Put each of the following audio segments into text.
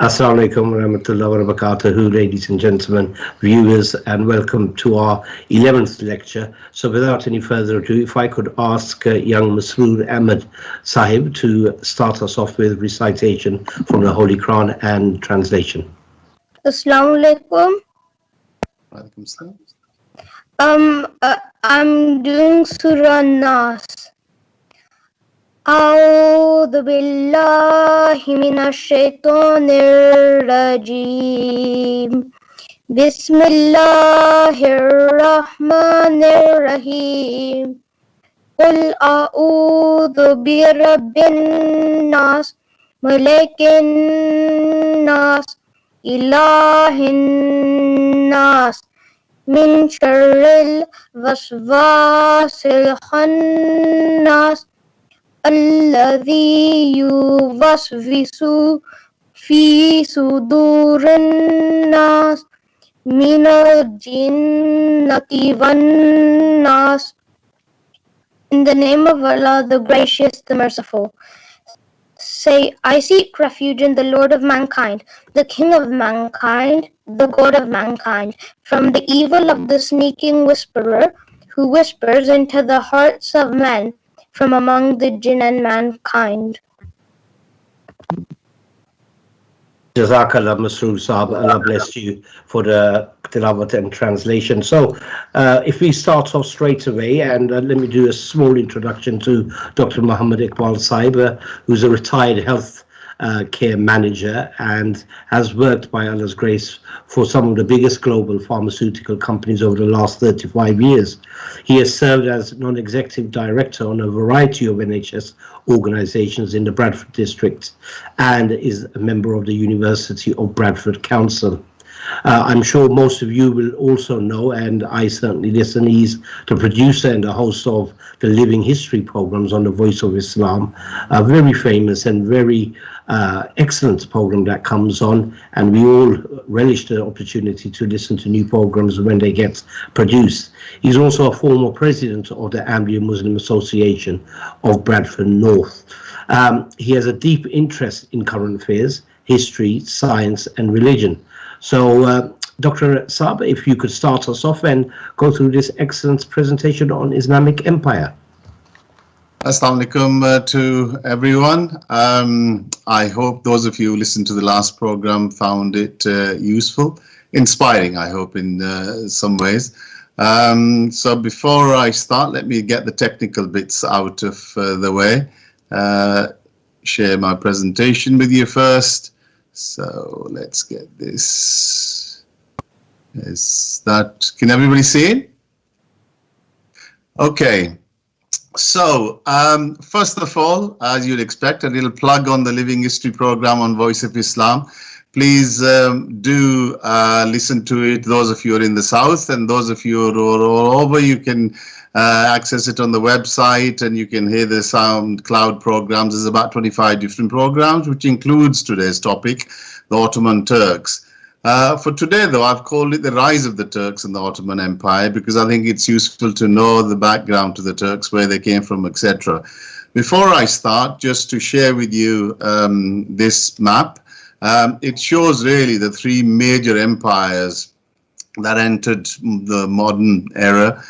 Assalamu alaikum warahmatullahi wabarakatuh, ladies and gentlemen, viewers, and welcome to our 11th lecture. So without any further ado, if I could ask young Masroor Ahmed Sahib to start us off with recitation from the Holy Quran and translation. Assalamu alaikum. Walaikum salam. I'm doing Surah Nas. أعوذ بالله من الشيطان الرجيم بسم الله الرحمن الرحيم قل أعوذ برب الناس ملك الناس إله الناس من شر الوسواس الخناس الذي يوسوس في صدور الناس من الجنة والناس. In the name of Allah, the Gracious, the Merciful. Say, I seek refuge in the Lord of mankind, the King of mankind, the God of mankind, from the evil of the sneaking whisperer, who whispers into the hearts of men, from among the jinn and mankind. Jazakallah Masroor Sahib, Allah bless you for the tilawat and translation. So if we start off straight away, and let me do a small introduction to Dr. Mohammed Iqbal Sahib, who's a retired health care manager and has worked, by Allah's grace, for some of the biggest global pharmaceutical companies over the last 35 years. He has served as non-executive director on a variety of NHS organizations in the Bradford district and is a member of the University of Bradford Council. I'm sure most of you will also know, and I certainly listen, he's the producer and the host of the Living History programs on the Voice of Islam, a very famous and very excellent program that comes on, and we all relish the opportunity to listen to new programs when they get produced. He's also a former president of the Ambient Muslim Association of Bradford North. He has a deep interest in current affairs, history, science, and religion. So, Dr. Saab, if you could start us off and go through this excellent presentation on Islamic Empire. Assalamu alaikum to everyone. I hope those of you who listened to the last program found it useful, inspiring, I hope, in some ways. So before I start, let me get the technical bits out of the way. Share my presentation with you first. So let's get this. Is that, can everybody see it? Okay. So first of all, as you'd expect, a little plug on the Living History program on Voice of Islam. Please do listen to it. Those of you who are in the south and those of you who are all over, you can access it on the website and you can hear the SoundCloud programs. There's about 25 different programs, which includes today's topic, the Ottoman Turks. For today, though, I've called it the rise of the Turks and the Ottoman Empire because I think it's useful to know the background to the Turks, where they came from, etc. Before I start, just to share with you this map, it shows really the three major empires that entered the modern era.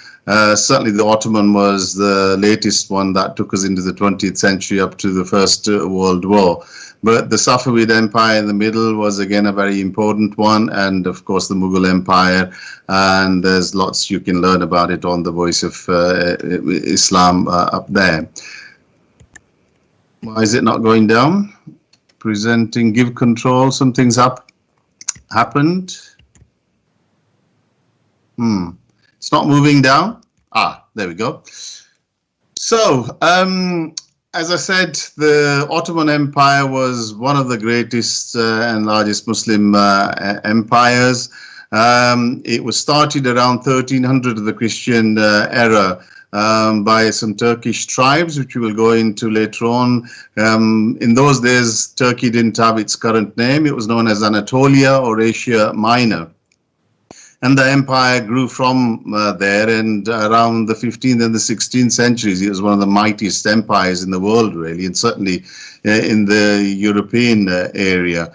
Certainly the Ottoman was the latest one that took us into the 20th century up to the First World War. But the Safavid Empire in the middle was again a very important one, and of course the Mughal Empire, and there's lots you can learn about it on the Voice of Islam up there. Why is it not going down? Presenting, give control, something's happened. It's not moving down. There we go. So, as I said, the Ottoman Empire was one of the greatest and largest Muslim empires. It was started around 1300 of the Christian era by some Turkish tribes, which we will go into later on. In those days, Turkey didn't have its current name. It was known as Anatolia or Asia Minor. And the empire grew from there, and around the 15th and the 16th centuries, it was one of the mightiest empires in the world, really, and certainly in the European area.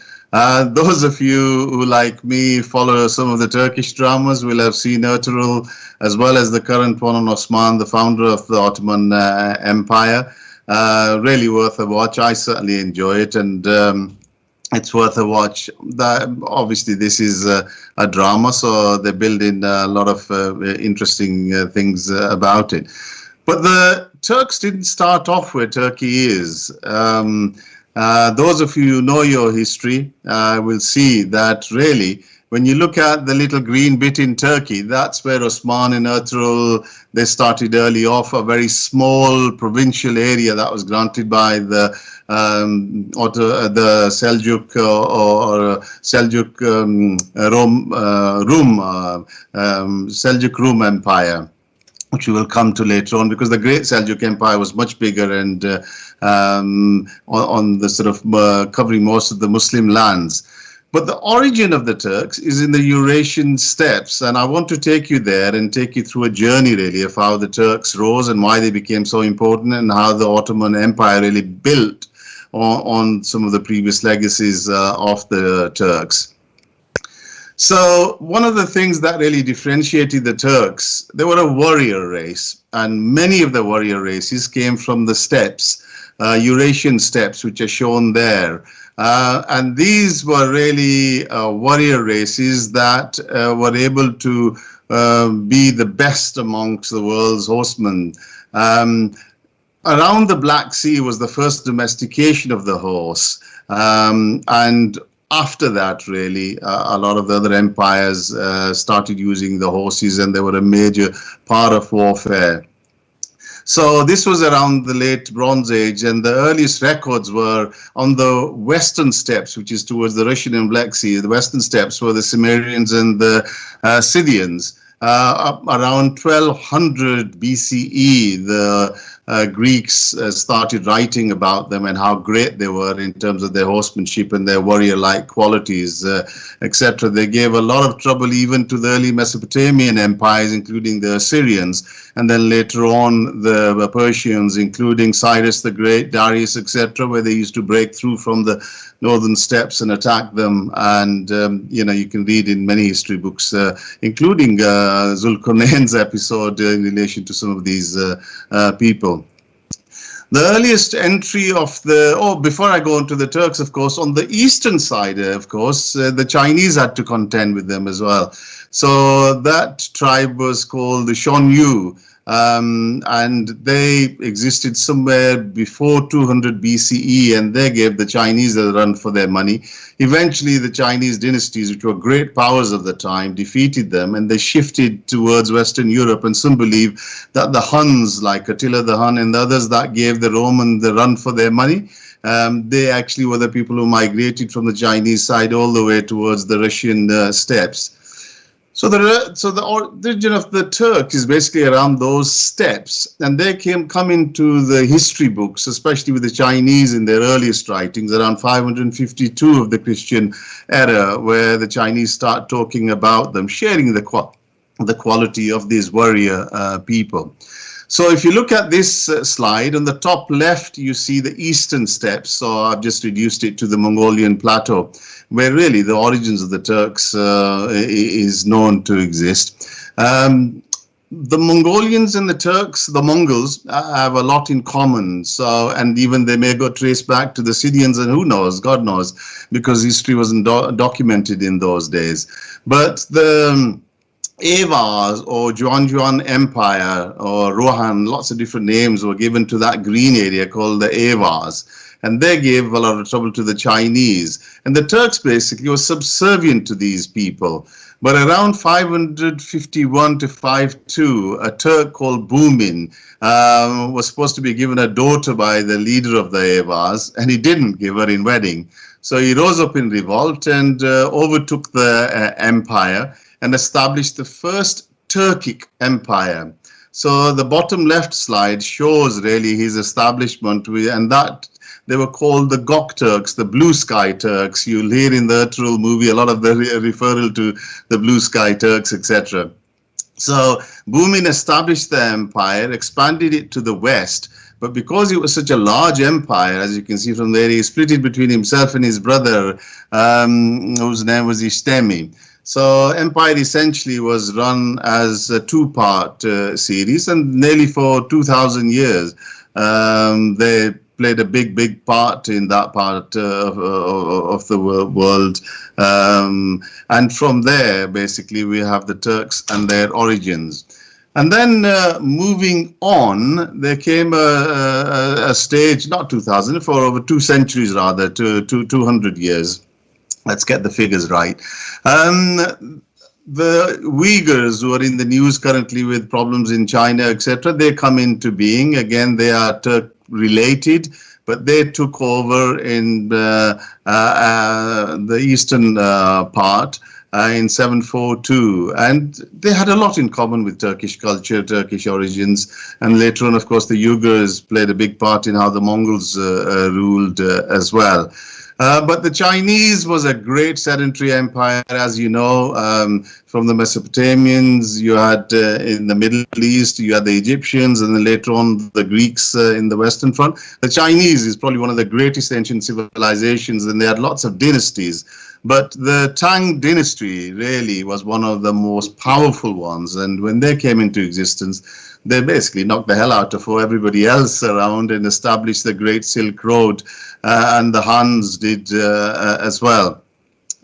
Those of you who, like me, follow some of the Turkish dramas will have seen Ertugrul, as well as the current one on Osman, the founder of the Ottoman Empire. Really worth a watch. I certainly enjoy it, and it's worth a watch. Obviously, this is a drama, so they build in a lot of interesting things about it. But the Turks didn't start off where Turkey is. Those of you who know your history will see that really, when you look at the little green bit in Turkey, that's where Osman and Ertugrul, they started early off, a very small provincial area that was granted by the Seljuk or Seljuk Seljuk Rum Empire, which we will come to later on, because the Great Seljuk Empire was much bigger and on the sort of covering most of the Muslim lands. But the origin of the Turks is in the Eurasian steppes, and I want to take you there and take you through a journey really of how the Turks rose and why they became so important, and how the Ottoman Empire really built on some of the previous legacies of the Turks. So one of the things that really differentiated the Turks, they were a warrior race, and many of the warrior races came from the steppes, Eurasian steppes, which are shown there. And these were really warrior races that were able to be the best amongst the world's horsemen. Around the Black Sea was the first domestication of the horse, and after that, really, a lot of the other empires started using the horses, and they were a major part of warfare. So this was around the late Bronze Age, and the earliest records were on the western steppes, which is towards the Russian and Black Sea. The western steppes were the Cimmerians and the Scythians. Around 1200 BCE, the Greeks started writing about them and how great they were in terms of their horsemanship and their warrior-like qualities, etc. They gave a lot of trouble even to the early Mesopotamian empires, including the Assyrians, and then later on the Persians, including Cyrus the Great, Darius, etc., where they used to break through from the northern steppes and attack them. And you know, you can read in many history books, including Zulkarnain's episode in relation to some of these people. The earliest entry of the, before I go into the Turks, of course, on the eastern side, of course, the Chinese had to contend with them as well. So that tribe was called the Shonyu, and they existed somewhere before 200 BCE, and they gave the Chinese a run for their money. Eventually, the Chinese dynasties, which were great powers of the time, defeated them, and they shifted towards Western Europe. And some believe that the Huns, like Attila the Hun and the others that gave the Roman the run for their money, they actually were the people who migrated from the Chinese side all the way towards the Russian steppes. So the origin of the Turks is basically around those steppes, and they come into the history books, especially with the Chinese in their earliest writings, around 552 of the Christian era, where the Chinese start talking about them, sharing the quality of these warrior people. So if you look at this slide, on the top left, you see the eastern steppes. So I've just reduced it to the Mongolian plateau, where really the origins of the Turks is known to exist. The Mongolians and the Turks, the Mongols, have a lot in common. So, and even they may go trace back to the Scythians, and who knows, God knows, because history wasn't documented in those days. But the Avars or Juan Empire or Rohan, lots of different names were given to that green area called the Avars. And they gave a lot of trouble to the Chinese. And the Turks basically were subservient to these people. But around 551 to 52, a Turk called Bumin was supposed to be given a daughter by the leader of the Avars, and he didn't give her in wedding. So he rose up in revolt and overtook the empire and established the first Turkic empire. So the bottom left slide shows really his establishment, and they were called the Gok Turks, the Blue Sky Turks. You'll hear in the Ertugrul movie a lot of the referral to the Blue Sky Turks, etc. So Bumin established the empire, expanded it to the west, but because it was such a large empire, as you can see from there, he split it between himself and his brother, whose name was Ishtemi. So empire essentially was run as a two-part series, and nearly for 2,000 years, they played a big part in that part of the world. And from there, basically, we have the Turks and their origins. And then moving on, there came a stage, not 2,000, for over 2 centuries rather, to 200 years. Let's get the figures right. The Uyghurs, who are in the news currently with problems in China, etc., they come into being. Again, they are Turk related, but they took over in the eastern part in 742, and they had a lot in common with Turkish culture, Turkish origins, and later on, of course, the Uyghurs played a big part in how the Mongols ruled as well. But the Chinese was a great sedentary empire, as you know, from the Mesopotamians, you had in the Middle East, you had the Egyptians, and then later on the Greeks in the Western Front. The Chinese is probably one of the greatest ancient civilizations, and they had lots of dynasties. But the Tang dynasty really was one of the most powerful ones, and when they came into existence, they basically knocked the hell out of everybody else around and established the Great Silk Road, and the Huns did as well.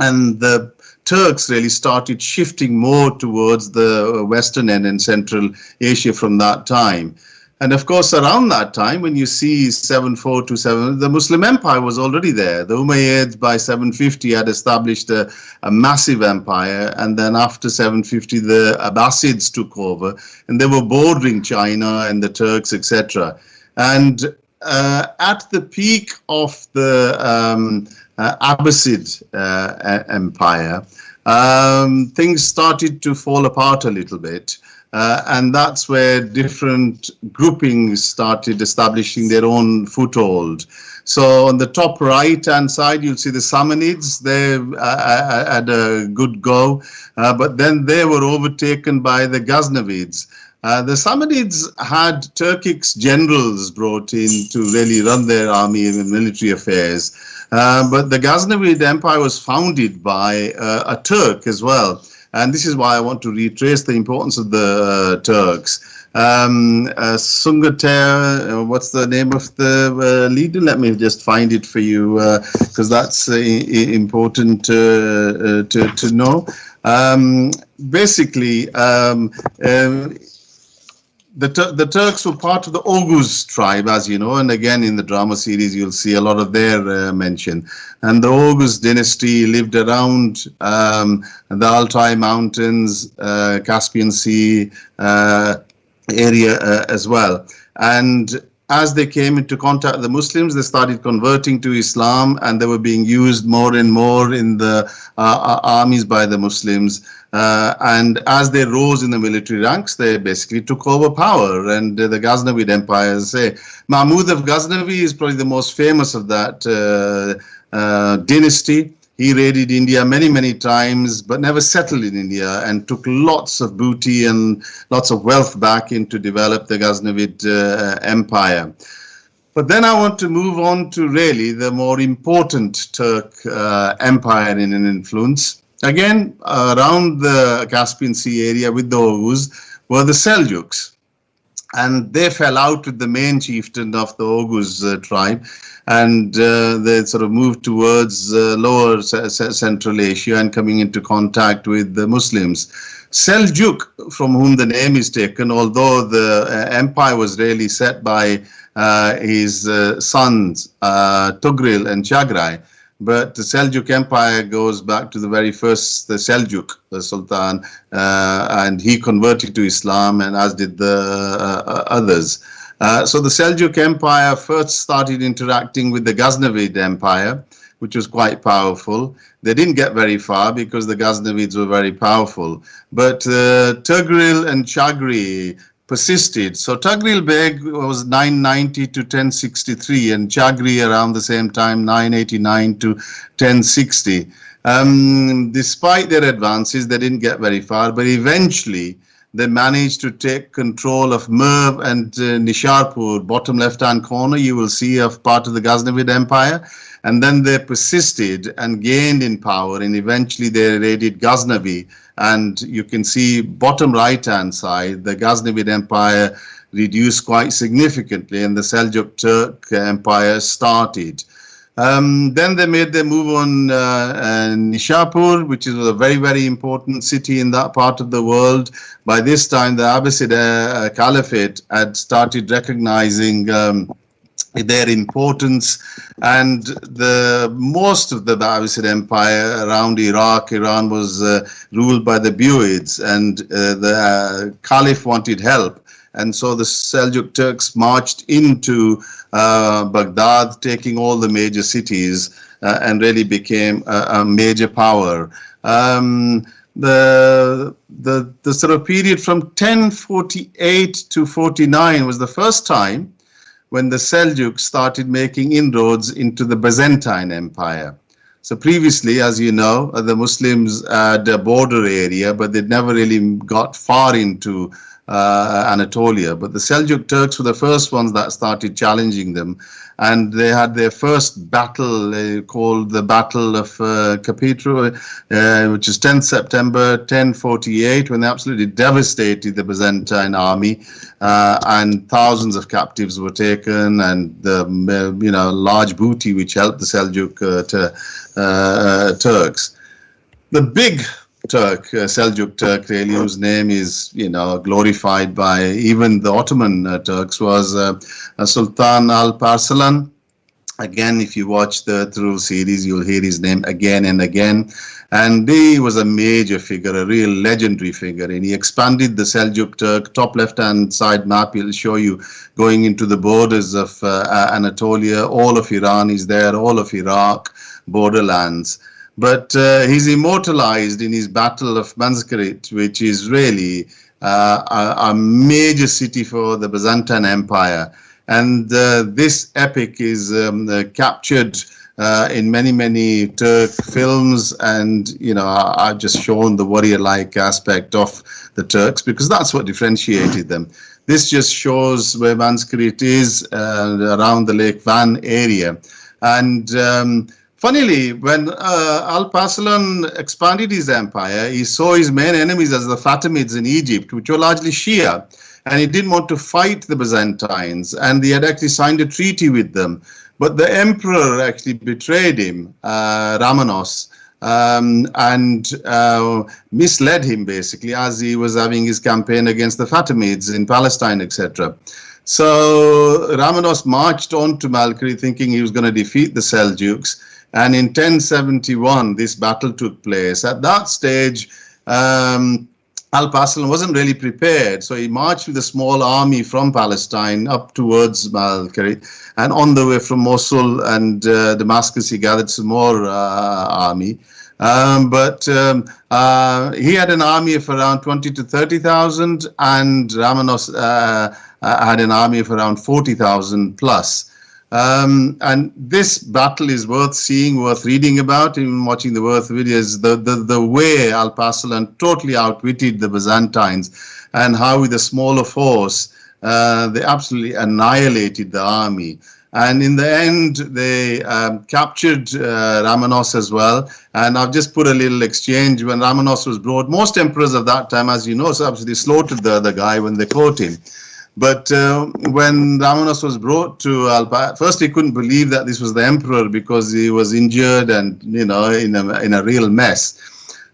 And the Turks really started shifting more towards the Western end and Central Asia from that time. And of course, around that time, when you see 747, the Muslim Empire was already there. The Umayyads by 750 had established a massive empire, and then after 750, the Abbasids took over, and they were bordering China and the Turks, etc. And at the peak of the Abbasid Empire, things started to fall apart a little bit. And that's where different groupings started establishing their own foothold. So on the top right-hand side, you'll see the Samanids. They had a good go, but then they were overtaken by the Ghaznavids. The Samanids had Turkic generals brought in to really run their army and military affairs. But the Ghaznavid Empire was founded by a Turk as well. And this is why I want to retrace the importance of the Turks. Sungater, what's the name of the leader? Let me just find it for you, because that's important to know. Basically, the Turks were part of the Oghuz tribe, as you know, and again in the drama series you'll see a lot of their mention. And the Oghuz dynasty lived around the Altai Mountains, Caspian Sea area as well. And as they came into contact with the Muslims, they started converting to Islam, and they were being used more and more in the armies by the Muslims. And as they rose in the military ranks, they basically took over power. And the Ghaznavid Empire, as I say, Mahmud of Ghaznavi is probably the most famous of that dynasty. He raided India many times, but never settled in India, and took lots of booty and lots of wealth back in to develop the Ghaznavid Empire. But then I want to move on to really the more important Turk empire in an influence. Again, around the Caspian Sea area with the Oghuz were the Seljuks. And they fell out with the main chieftain of the Oghuz tribe, and they sort of moved towards lower Central Asia and coming into contact with the Muslims. Seljuk, from whom the name is taken, although the empire was really set by his sons Tugril and Chagray, but the Seljuk Empire goes back to the very first, the Seljuk, the Sultan, and he converted to Islam, and as did the others. So the Seljuk Empire first started interacting with the Ghaznavid Empire, which was quite powerful. They didn't get very far because the Ghaznavids were very powerful. But Tugril and Chagri persisted. So Tagril Beg was 990 to 1063, and Chagri around the same time, 989 to 1060. Despite their advances, they didn't get very far, but eventually they managed to take control of Merv and Nisharpur, bottom left-hand corner, you will see, of part of the Ghaznavid Empire. And then they persisted and gained in power, and eventually they raided Ghaznavi. And you can see bottom right-hand side, the Ghaznavid Empire reduced quite significantly, and the Seljuk Turk Empire started. Then they made their move on Nishapur, which is a very, very important city in that part of the world. By this time, the Abbasid Caliphate had started recognizing their importance, and most of the Abbasid Empire around Iraq, Iran was ruled by the Buyids, and the Caliph wanted help. And so the Seljuk Turks marched into Baghdad, taking all the major cities, and really became a major power. The sort of period from 1048 to 49 was the first time when the Seljuk started making inroads into the Byzantine Empire. So previously, as you know, the Muslims had a border area, but they'd never really got far into Anatolia. But the Seljuk Turks were the first ones that started challenging them, and they had their first battle called the Battle of Capitru, which is 10th September 1048, when they absolutely devastated the Byzantine army, and thousands of captives were taken, and the large booty which helped the Seljuk Turks. The big Turk, Seljuk Turk, really, whose name is, glorified by even the Ottoman Turks, was Sultan Alp Arslan. Again, if you watch the Through series, you'll hear his name again and again. And he was a major figure, a real legendary figure. And he expanded the Seljuk Turk. Top left-hand side map will show you going into the borders of Anatolia. All of Iran is there, all of Iraq, borderlands. But he's immortalized in his Battle of Manzikert, which is really a major city for the Byzantine Empire. And this epic is captured in many, many Turk films. And, I've just shown the warrior-like aspect of the Turks, because that's what differentiated them. This just shows where Manzikert is around the Lake Van area. And funnily, when Alp Arslan expanded his empire, he saw his main enemies as the Fatimids in Egypt, which were largely Shia, and he didn't want to fight the Byzantines, and he had actually signed a treaty with them. But the emperor actually betrayed him, Ramanos, and misled him, basically, as he was having his campaign against the Fatimids in Palestine, etc. So Ramanos marched on to Malkari thinking he was going to defeat the Seljuks. And in 1071, this battle took place. At that stage, Alp Arslan wasn't really prepared. So he marched with a small army from Palestine up towards Malkari. And on the way from Mosul and Damascus, he gathered some more army. But he had an army of around 20 to 30,000, and Ramanos had an army of around 40,000 plus. And this battle is worth seeing, worth reading about, even watching the worth videos. The way Alp Arslan totally outwitted the Byzantines, and how with a smaller force they absolutely annihilated the army. And in the end, they captured Ramanos as well. And I've just put a little exchange. When Ramanos was brought, most emperors of that time, as you know, so absolutely slaughtered the other guy when they caught him. But when Ramanos was brought to Alp, first he couldn't believe that this was the emperor, because he was injured and in a real mess.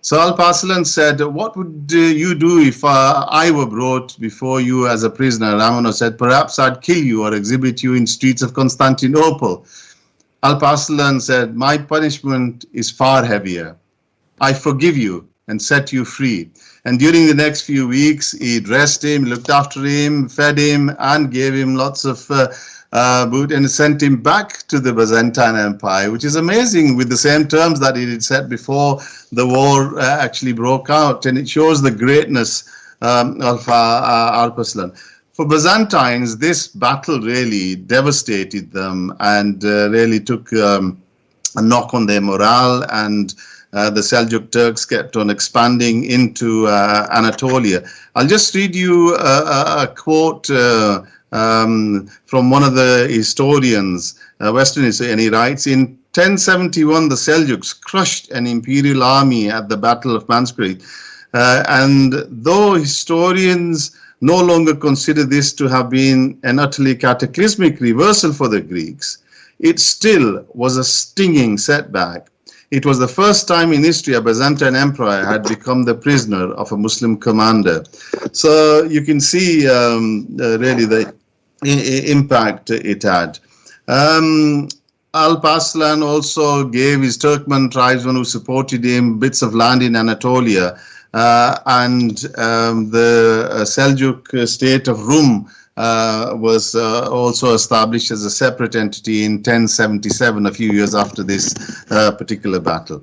So Alp Arslan said, "What would you do if I were brought before you as a prisoner?" Ramanos said, "Perhaps I'd kill you or exhibit you in streets of Constantinople." Alp Arslan said, "My punishment is far heavier. I forgive you and set you free." And during the next few weeks, he dressed him, looked after him, fed him, and gave him lots of boot, and sent him back to the Byzantine Empire, which is amazing, with the same terms that he had set before the war actually broke out. And it shows the greatness Alp Arslan. For Byzantines, this battle really devastated them and really took a knock on their morale, and the Seljuk Turks kept on expanding into Anatolia. I'll just read you a quote from one of the historians, Western history, and he writes, in 1071, the Seljuks crushed an imperial army at the Battle of Manskrit. And though historians no longer consider this to have been an utterly cataclysmic reversal for the Greeks, it still was a stinging setback. It was the first time in history a Byzantine emperor had become the prisoner of a Muslim commander. So you can see really the impact it had. Alp Arslan also gave his Turkmen tribesmen who supported him bits of land in Anatolia, and the Seljuk state of Rum was also established as a separate entity in 1077, a few years after this particular battle.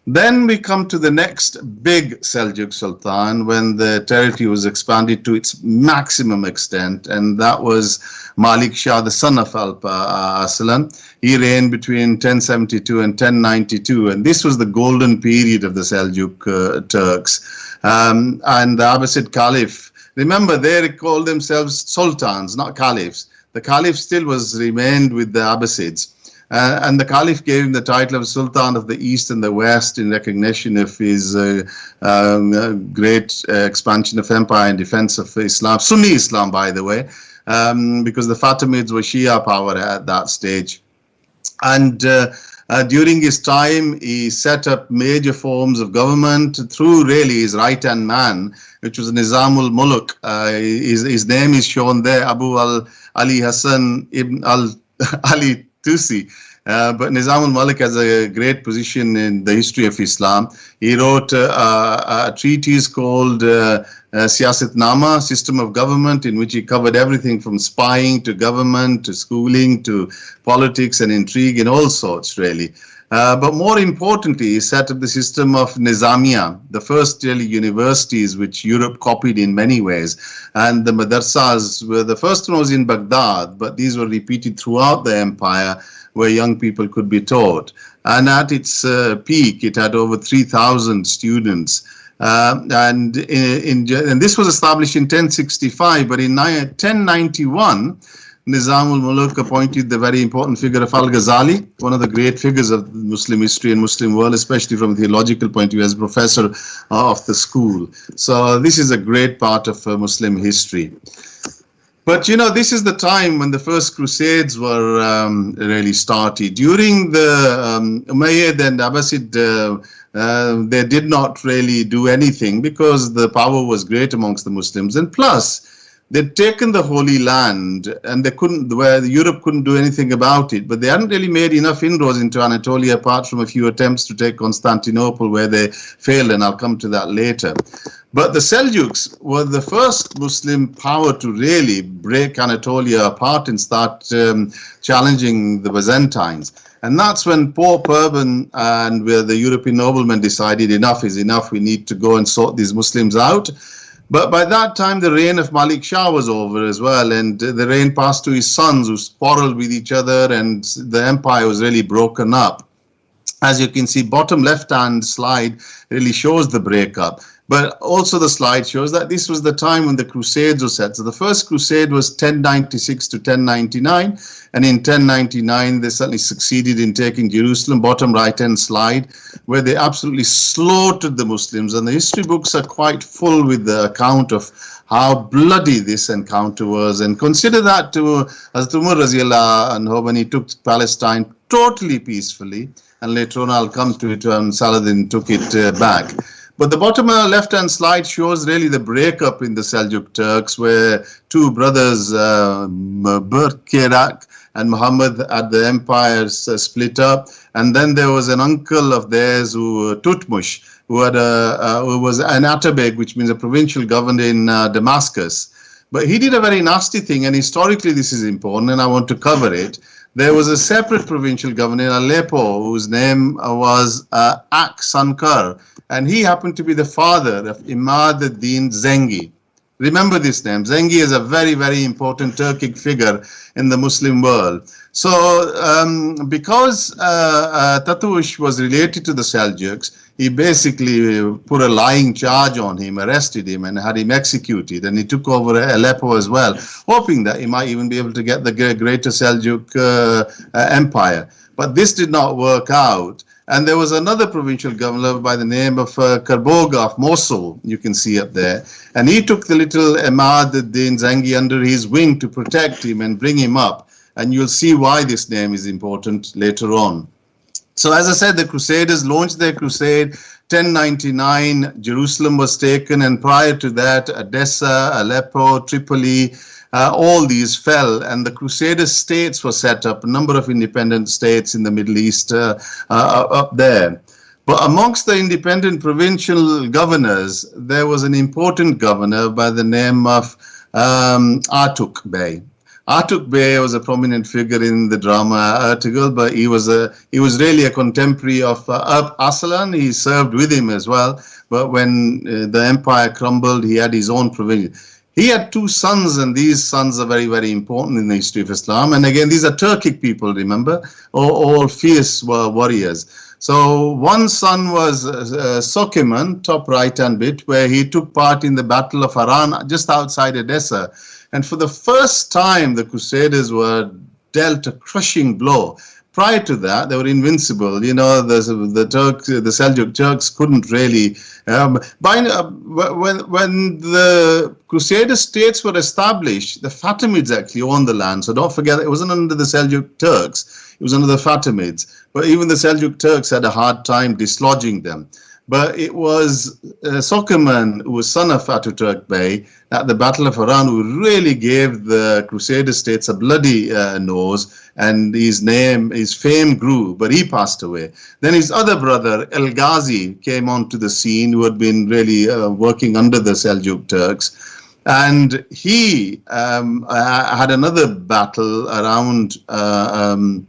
Then we come to the next big Seljuk Sultan when the territory was expanded to its maximum extent, and that was Malik Shah, the son of Alp Arslan. He reigned between 1072 and 1092, and this was the golden period of the Seljuk Turks. And the Abbasid Caliph, remember, they called themselves sultans, not caliphs. The caliph still remained with the Abbasids. And the Caliph gave him the title of Sultan of the East and the West in recognition of his great expansion of empire and defense of Islam, Sunni Islam, by the way, because the Fatimids were Shia power at that stage. And during his time, he set up major forms of government through really his right-hand man, which was Nizamul Muluk. His name is shown there, Abu Ali Hassan ibn Ali Tusi. But Nizam al-Malik has a great position in the history of Islam. He wrote a treatise called Siyasatnama, System of Government, in which he covered everything from spying to government to schooling to politics and intrigue and all sorts, really. But more importantly, he set up the system of Nizamiya, the first really universities which Europe copied in many ways. And the madrasas were, the first one was in Baghdad, but these were repeated throughout the empire where young people could be taught. And at its peak, it had over 3,000 students. And this was established in 1065, but in 1091, Nizam al-Muluk appointed the very important figure of Al-Ghazali, one of the great figures of Muslim history and Muslim world, especially from a theological point of view, as professor of the school. So this is a great part of Muslim history. But, you know, this is the time when the first Crusades were really started. During the Umayyad and Abbasid, they did not really do anything because the power was great amongst the Muslims. And plus, they'd taken the Holy Land and they couldn't, where Europe couldn't do anything about it, but they hadn't really made enough inroads into Anatolia apart from a few attempts to take Constantinople where they failed, and I'll come to that later. But the Seljuks were the first Muslim power to really break Anatolia apart and start challenging the Byzantines. And that's when Pope Urban and the European noblemen decided enough is enough, we need to go and sort these Muslims out. But by that time, the reign of Malik Shah was over as well, and the reign passed to his sons who quarreled with each other, and the empire was really broken up. As you can see, bottom left-hand slide really shows the breakup. But also the slide shows that this was the time when the Crusades were set. So the first Crusade was 1096 to 1099. And in 1099, they certainly succeeded in taking Jerusalem, bottom right-hand slide, where they absolutely slaughtered the Muslims. And the history books are quite full with the account of how bloody this encounter was. And consider that to Hazrat Umar Raziyallahu anhu, when he took Palestine totally peacefully. And later on, I'll come to it when Saladin took it back. But the bottom left-hand slide shows really the breakup in the Seljuk Turks, where two brothers, Berkerak and Muhammad, at the empires split up. And then there was an uncle of theirs, Tutmush, who was an Atabeg, which means a provincial governor in Damascus. But he did a very nasty thing, and historically this is important, and I want to cover it. There was a separate provincial governor in Aleppo whose name was Ak Sankar, and he happened to be the father of Imad ad-Din Zengi. Remember this name. Zengi is a very, very important Turkic figure in the Muslim world. So because Tatush was related to the Seljuks, he basically put a lying charge on him, arrested him, and had him executed. And he took over Aleppo as well, hoping that he might even be able to get the greater Seljuk empire. But this did not work out. And there was another provincial governor by the name of Karboga of Mosul, you can see up there. And he took the little Ahmad ad-Din Zengi under his wing to protect him and bring him up. And you'll see why this name is important later on. So as I said, the Crusaders launched their crusade. 1099, Jerusalem was taken, and prior to that, Edessa, Aleppo, Tripoli, all these fell, and the Crusader states were set up, a number of independent states in the Middle East up there. But amongst the independent provincial governors, there was an important governor by the name of Artuk Bey. Artuk Bey was a prominent figure in the drama Ertugrul, but he was really a contemporary of Alp Arslan. He served with him as well. But when the empire crumbled, he had his own provision. He had two sons, and these sons are very, very important in the history of Islam. And again, these are Turkic people, remember, all fierce warriors. So one son was Sokiman, top right-hand bit, where he took part in the Battle of Haran, just outside Edessa. And for the first time, the Crusaders were dealt a crushing blow. Prior to that, they were invincible. You know, the Turks, the Seljuk Turks couldn't really. When the Crusader states were established, the Fatimids actually owned the land. So don't forget, it wasn't under the Seljuk Turks. It was under the Fatimids. But even the Seljuk Turks had a hard time dislodging them. But it was Sokiman, who was son of Ataturk Bey, at the Battle of Haran, who really gave the Crusader states a bloody nose, and his fame grew, but he passed away. Then his other brother, El Ghazi, came onto the scene, who had been really working under the Seljuk Turks. And he had another battle around the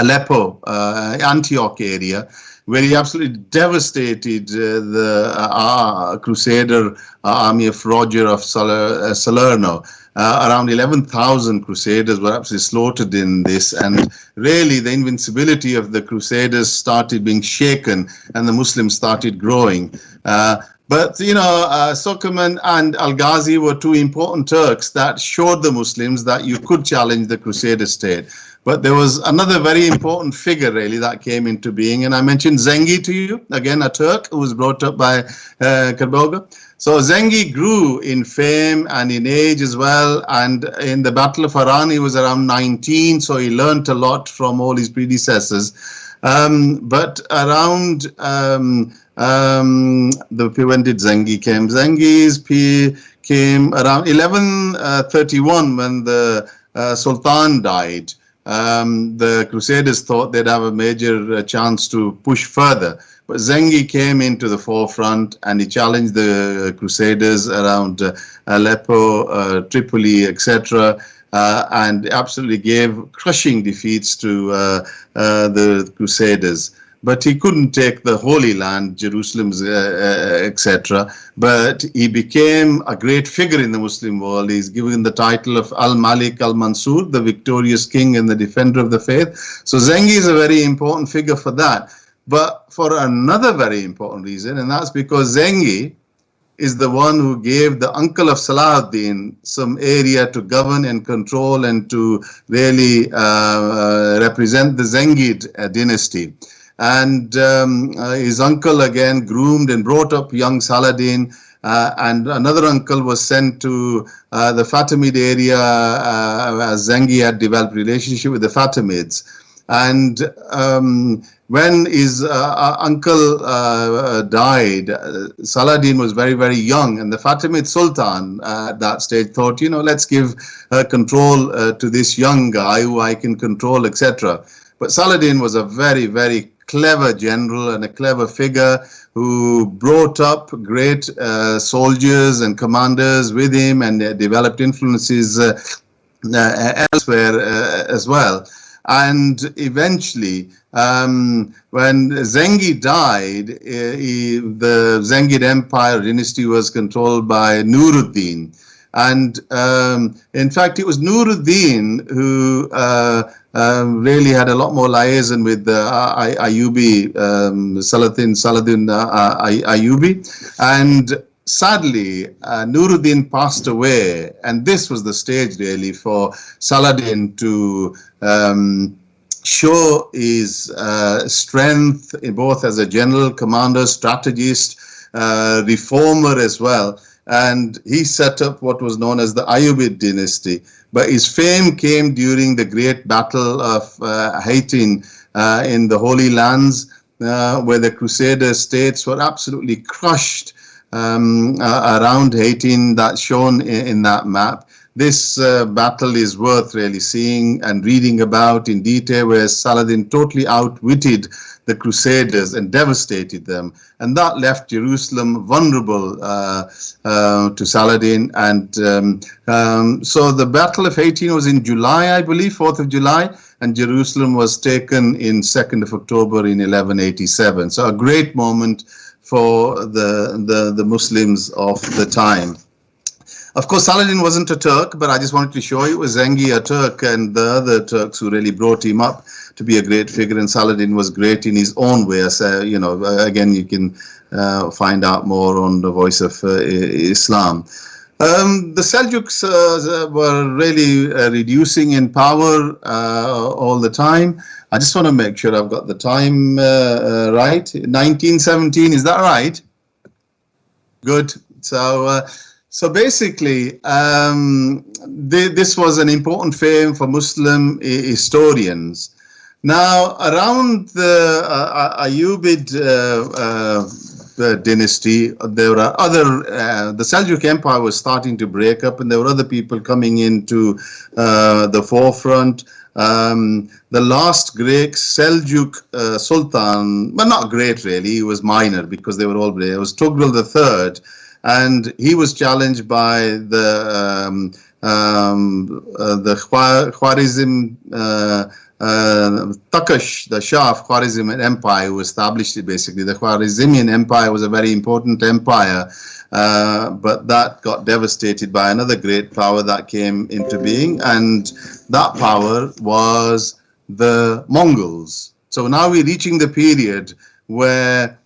Aleppo, Antioch area, where he absolutely devastated the Crusader army of Roger of Salerno. Around 11,000 Crusaders were absolutely slaughtered in this, and really the invincibility of the Crusaders started being shaken, and the Muslims started growing. But, you know, Sokiman and Al-Ghazi were two important Turks that showed the Muslims that you could challenge the Crusader state. But there was another very important figure, really, that came into being. And I mentioned Zengi to you, again, a Turk who was brought up by Karboga. So Zengi grew in fame and in age as well. And in the Battle of Haran, he was around 19, so he learned a lot from all his predecessors. But around, when did Zengi came? Zengi's came around 1131 when the Sultan died. The Crusaders thought they'd have a major chance to push further. But Zengi came into the forefront, and he challenged the Crusaders around Aleppo, Tripoli, etc., and absolutely gave crushing defeats to the Crusaders. But he couldn't take the Holy Land, Jerusalem, etc. But he became a great figure in the Muslim world. He's given the title of Al-Malik Al-Mansur, the victorious king and the defender of the faith. So Zengi is a very important figure for that. But for another very important reason, and that's because Zengi is the one who gave the uncle of Salahuddin some area to govern and control and to really represent the Zengid dynasty. And his uncle again groomed and brought up young Saladin, and another uncle was sent to the Fatimid area as Zengi had developed relationship with the Fatimids. And when his uncle died, Saladin was very, very young, and the Fatimid Sultan at that stage thought, you know, let's give control to this young guy who I can control, etc. But Saladin was a very, very clever general and a clever figure who brought up great soldiers and commanders with him, and developed influences elsewhere as well. And eventually, when Zengi died, the Zengid Empire dynasty was controlled by Nuruddin. And in fact, it was Nuruddin who really had a lot more liaison with Ayyubi, Saladin Ayyubi. And sadly, Nuruddin passed away, and this was the stage really for Saladin to show his strength both as a general, commander, strategist, reformer as well. And he set up what was known as the Ayyubid dynasty. But his fame came during the great battle of Hattin in the Holy Lands, where the Crusader states were absolutely crushed around Hattin, that's shown in that map. This battle is worth really seeing and reading about in detail, where Saladin totally outwitted the Crusaders and devastated them. And that left Jerusalem vulnerable to Saladin. And so the Battle of Hattin was in July, I believe, 4th of July, and Jerusalem was taken in 2nd of October in 1187. So a great moment for the Muslims of the time. Of course, Saladin wasn't a Turk, but I just wanted to show you, it was Zengi, a Turk, and the other Turks who really brought him up to be a great figure, and Saladin was great in his own way. So, you know, again, you can find out more on the Voice of Islam. The Seljuks were really reducing in power all the time. I just want to make sure I've got the time right. 1917, is that right? Good. So basically, this was an important fame for Muslim historians. Now, around the Ayyubid dynasty, there were other, the Seljuk Empire was starting to break up, and there were other people coming into the forefront. The last great Seljuk Sultan, well, not great really, he was minor because they were all great. It was Tughril III. And he was challenged by the Khwarizm, Takash, the Shah of Khwarizm Empire, who established it basically. The Khwarizmian Empire was a very important empire, but that got devastated by another great power that came into being, and that power was the Mongols. So now we're reaching the period where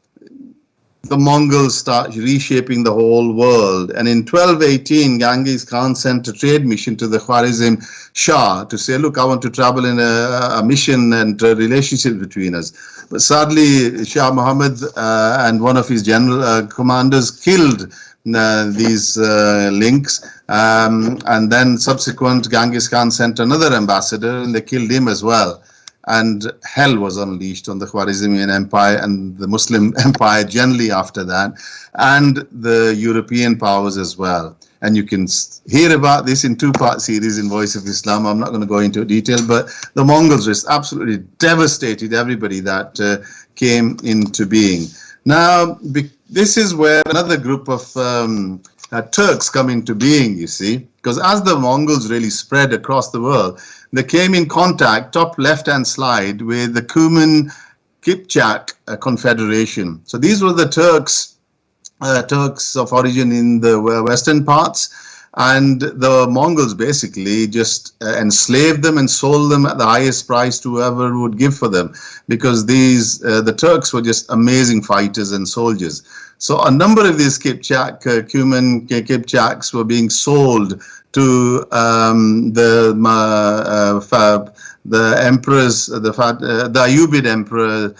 the Mongols start reshaping the whole world. And in 1218, Genghis Khan sent a trade mission to the Khwarizm Shah to say, look, I want to travel in a mission and a relationship between us. But sadly, Shah Muhammad and one of his general commanders killed these links. And then subsequent, Genghis Khan sent another ambassador and they killed him as well. And hell was unleashed on the Khwarizmian Empire and the Muslim Empire generally after that, and the European powers as well. And you can hear about this in two-part series in Voice of Islam. I'm not going to go into detail, but the Mongols just absolutely devastated everybody that came into being. Now, this is where another group of Turks come into being, you see, because as the Mongols really spread across the world, they came in contact, top left-hand slide, with the Cuman Kipchak Confederation. So these were the Turks of origin in the western parts, and the Mongols basically just enslaved them and sold them at the highest price to whoever would give for them, because these the Turks were just amazing fighters and soldiers. So a number of these Kipchak, Cuman Kipchaks were being sold to the emperors, the Ayyubid emperor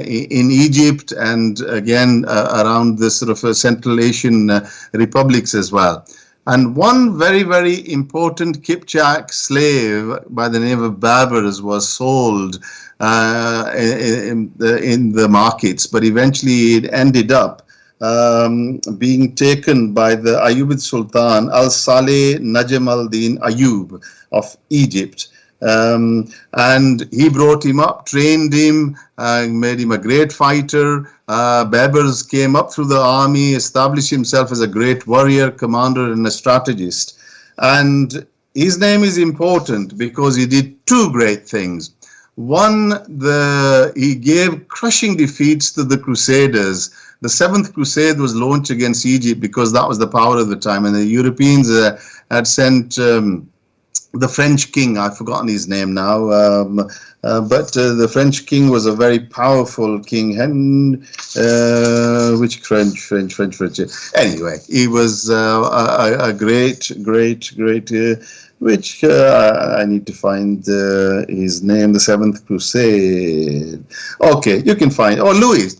in Egypt, and again around the sort of Central Asian republics as well. And one very, very important Kipchak slave by the name of Baburs was sold in the markets, but eventually it ended up being taken by the Ayyubid Sultan Al-Saleh Najm al-Din Ayyub of Egypt. And he brought him up, trained him, made him a great fighter. Baburs came up through the army, established himself as a great warrior, commander, and a strategist. And his name is important because he did two great things. One, he gave crushing defeats to the Crusaders. The Seventh Crusade was launched against Egypt because that was the power of the time, and the Europeans had sent the French king. I've forgotten his name now, but the French king was a very powerful king. Which French? Anyway, he was a great. Which I need to find his name. The Seventh Crusade. Okay, you can find. Oh, Louis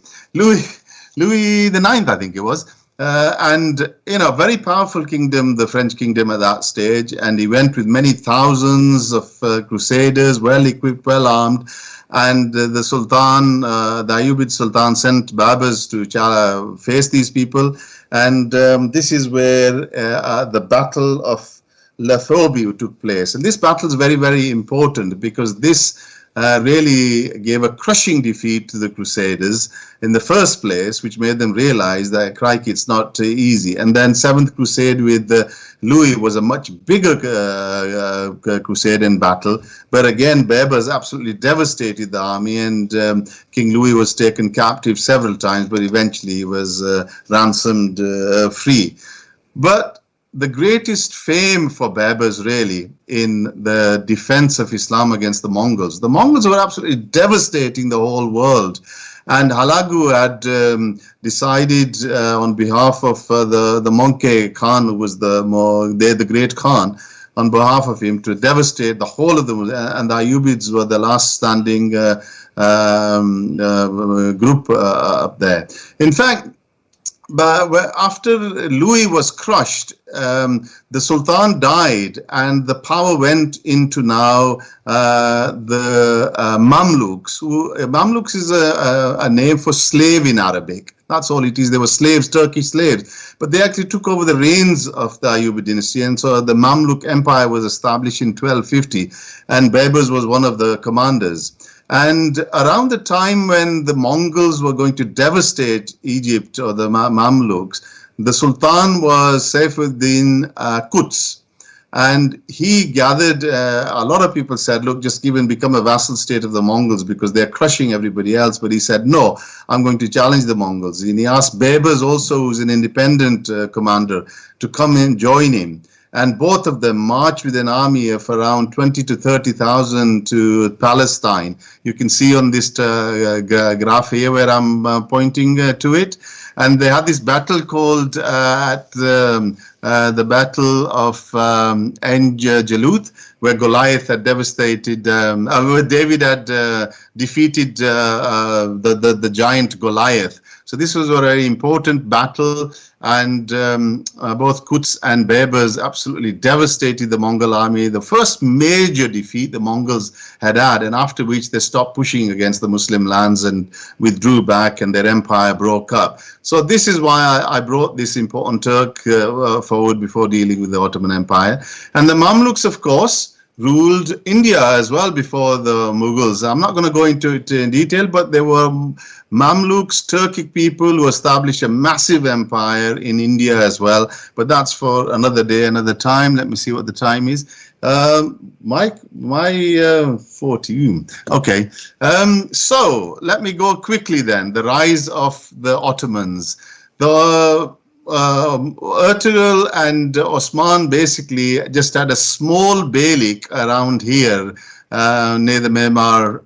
the Ninth, I think it was. And, you know, very powerful kingdom, the French kingdom at that stage. And he went with many thousands of crusaders, well equipped, well armed. And the Sultan, the Ayyubid Sultan, sent Baburs to face these people. And this is where the Battle of Lothobiu took place. And this battle is very, very important because this really gave a crushing defeat to the Crusaders in the first place, which made them realize that, crikey, it's not easy. And then Seventh Crusade with Louis was a much bigger crusade in battle. But again, Baburs absolutely devastated the army, and King Louis was taken captive several times, but eventually he was ransomed free. But the greatest fame for Baburs really in the defense of Islam against the Mongols. The Mongols were absolutely devastating the whole world. And Hulagu had decided on behalf of the Monkey Khan, who was the great Khan, on behalf of him to devastate the whole of them. And the Ayyubids were the last standing group up there. In fact, but after Louis was crushed, the Sultan died, and the power went into now the Mamluks. Mamluks is a name for slave in Arabic. That's all it is. They were slaves, Turkish slaves. But they actually took over the reins of the Ayyubid dynasty, and so the Mamluk Empire was established in 1250, and Baburs was one of the commanders. And around the time when the Mongols were going to devastate Egypt, or the Mamluks, the Sultan was Saifuddin Quds. And he gathered, a lot of people said, look, just become a vassal state of the Mongols because they're crushing everybody else. But he said, no, I'm going to challenge the Mongols. And he asked Baburs also, who's an independent commander, to come and join him. And both of them marched with an army of around 20 to 30,000 to Palestine. You can see on this graph here where I'm pointing to it. And they had this battle called the Battle of En Jaluth, where Goliath had devastated, where David had defeated the giant Goliath. So this was a very important battle, and both Quds and Baburs absolutely devastated the Mongol army. The first major defeat the Mongols had, and after which they stopped pushing against the Muslim lands and withdrew back, and their empire broke up. So this is why I brought this important Turk forward before dealing with the Ottoman Empire. And the Mamluks, of course, ruled India as well before the Mughals. I'm not going to go into it in detail, but there were Mamluks, Turkic people who established a massive empire in India as well. But that's for another day, another time. Let me see what the time is. My 14. Okay. So let me go quickly then. The rise of the Ottomans. The Ertugrul and Osman basically just had a small beylik around here near the Memar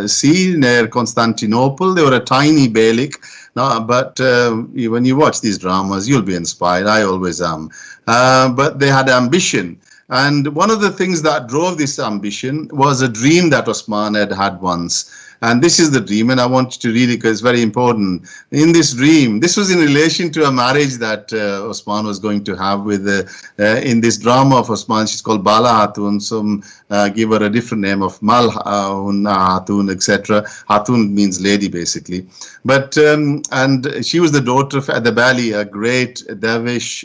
Sea, near Constantinople. They were a tiny beylik. No, but when you watch these dramas, you'll be inspired. I always am. But they had ambition. And one of the things that drove this ambition was a dream that Osman had had once. And this is the dream, and I want you to read it because it's very important. In this dream, this was in relation to a marriage that Osman was going to have with, in this drama of Osman, she's called Bala Hatun. Some give her a different name of Mal Hatun, etc. Hatun means lady, basically. But, and she was the daughter of Adabali, a great Dervish